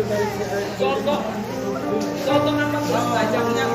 Soto, soto nama bacangnya.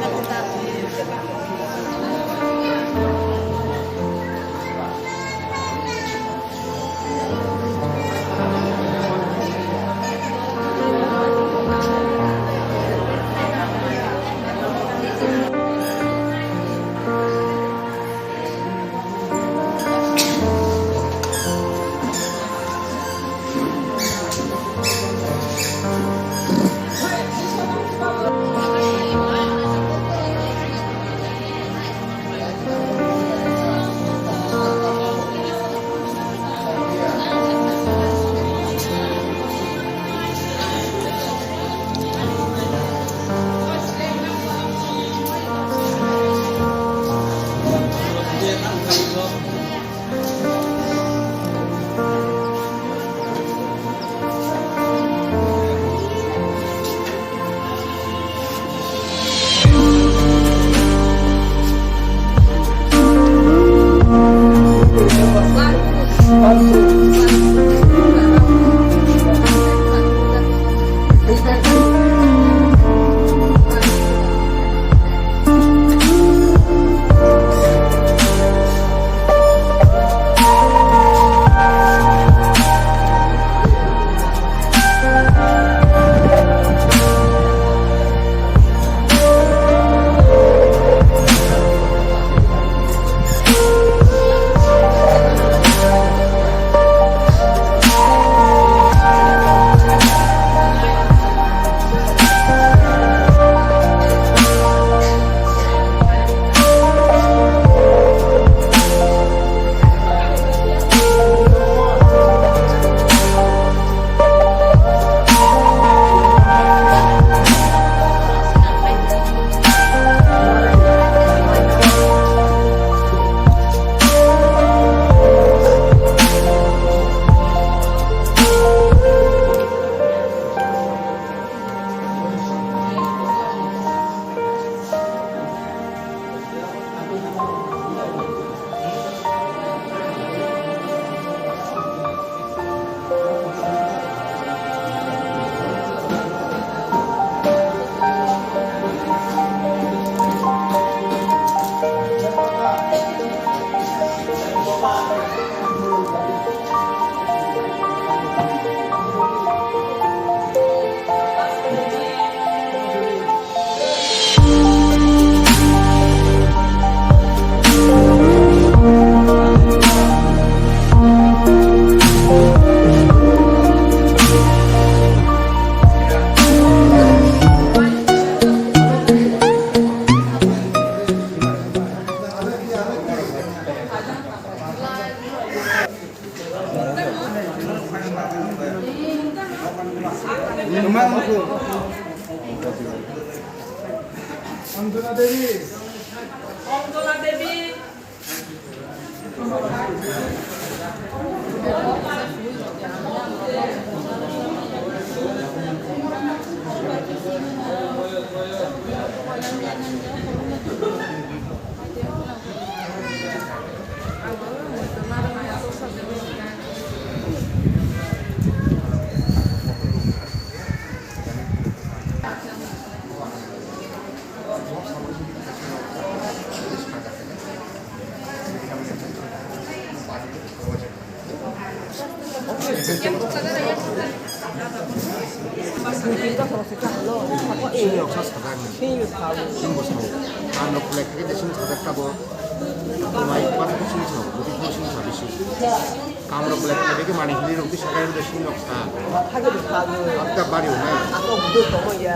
Amdona Devi. Amdona Devi. 신이 역사 사단이 신고 사고 안 블랙하게 대신 사닥다고 তোমায় পাঁচ বছর ছিল মোদি বছর ছাবিশি কামরা ব্ল্যাক থেকে মানে হিলি রক্তি সাগার দেশিন নকশা আপটা বাড়িও না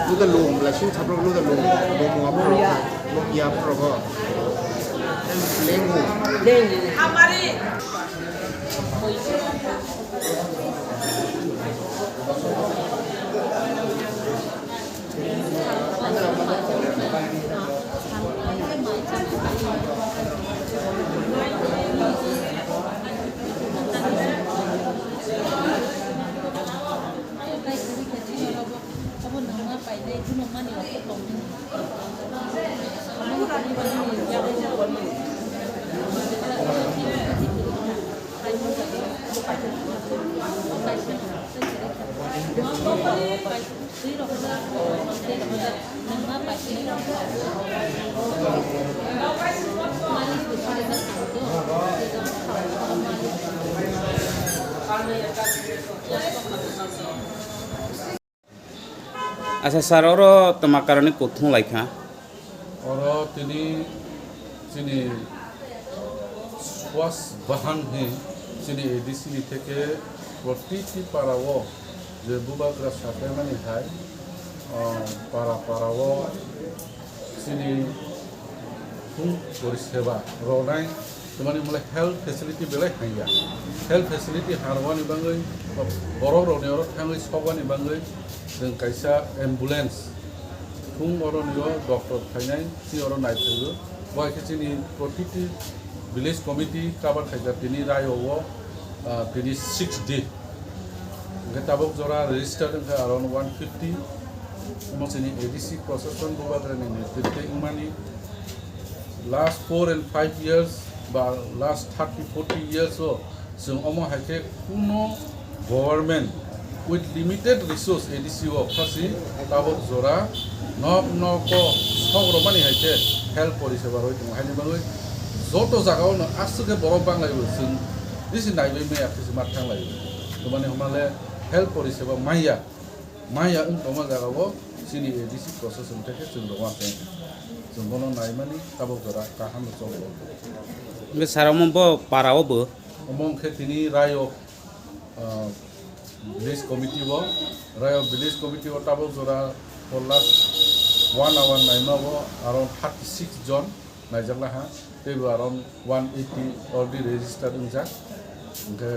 লুদা লোম লাসিন ছাব্র লুদা লোম লোম আপর লোম ইয়া প্রভ লেঙ্গু আমারি আচ্ছা স্যার ওরও তোমার কারণে কোথাও লাইখা और तिनी चिनी स्वास बाहान ही चिनी एडिसी থেকে প্রতিটি পাড়াও যে বুবাগ্রা সাথে মানে হয় পাড়াও চিনি ফুং পরিষেবা রনাই মানে মলে হেলথ ফেসিলিটি বেলে হাইয়া হেলথ ফেসিলিটি হারওয়ানি বাঙ্গৈ বড় রনের থাঙ্গৈ সবানি বাঙ্গৈ जों কাইসা অ্যাম্বুলেন্স ফুং অরণীয় ডক্টর থাইনাই সি অরণ নাইফেগো বয়কে চিনি প্রতিটি ভিলেজ কমিটি কাবার খাইজা তিনি রায়ও তিনি 6 ডে তাবক জরা রেজিস্টার अराउंड 150 मसिनी एडीसी प्रशासन बुबाग्रानि नेतृत्वे इमानि लास्ट 4 and 5 years बा लास्ट 30-40 years जों अमो हाइके कुनो government with limited resource ADC फासी ताबक जरा नक नक सग्रमानि हाइके हेल्थ परिसेबा रय दं हाइनि बागै जत जागावनो आसुके बर' बांलायबो जों दिसि नायबे मेया किसि मा थांलायो तो माने हमाले हेल्थ परिसेबा माइया उनतमा जागावो सिनि एडीसी प्रशासन থেকে जों रवासे जों बनो नायमानि ताबक जरा काहाम जगो बे सारामबो पारावबो अमंखे तिनी रायो village committee wo rayo village committee wo tabo jora for last 1 hour naimabo around 36 jon naijala ha tebo around 180 already registered unjak ke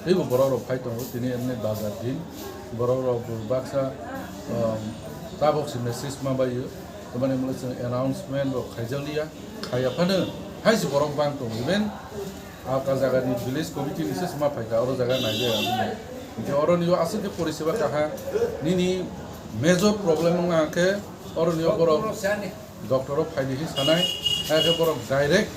tebo bororo phaitongo tini emne bazar din bororo baksa tabo si message ma bayo tomane mole announcement ro khaijalia khayapane haisi borok bang to even aka jaga ni village committee ni ses ma phaika oro jaga naije যে অরণীয় আছে যে পরিষেবা কাহা নিনি major problem নাকে অরণীয় বড় doctor ফাইলিহি সানাই একে বড় ডাইরেক্ট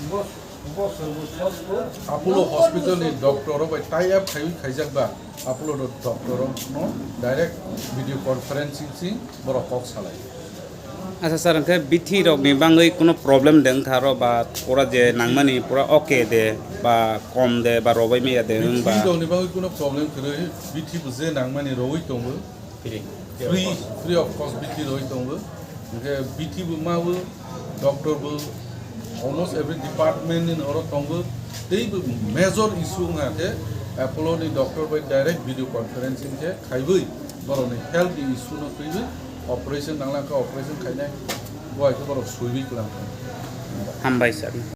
আপুলো হসপিটালনি ডক্টর বাই টাই আপ খাইজাকবা আপুলো ডক্টর নো ডাইরেক্ট ভিডিও কনফারেন্সিং সি বড় কক সালাই আচ্ছা স্যার ওকে বিথি রকনি বাঙ্গই কোনো প্রবলেম দেন থারো বা ওরা যে নাংমানি পুরা ওকে দে বা কম দে বা রবাই মেয়া দে বা বিথি রকনি বাঙ্গই কোনো প্রবলেম করে বিথি বুঝে নাংমানি রই দংবো ফ্রি অফ কস্ট বিথি রই দংবো ওকে বিথি বু মাবো ডক্টর বু almost every department in oro dongbo tei major issue ngake apollo ni doctor by direct video conferencing ke khaibui boroni health issue no tui operation nangla ka operation khainai boy ke borok suibi klam হামবাই sir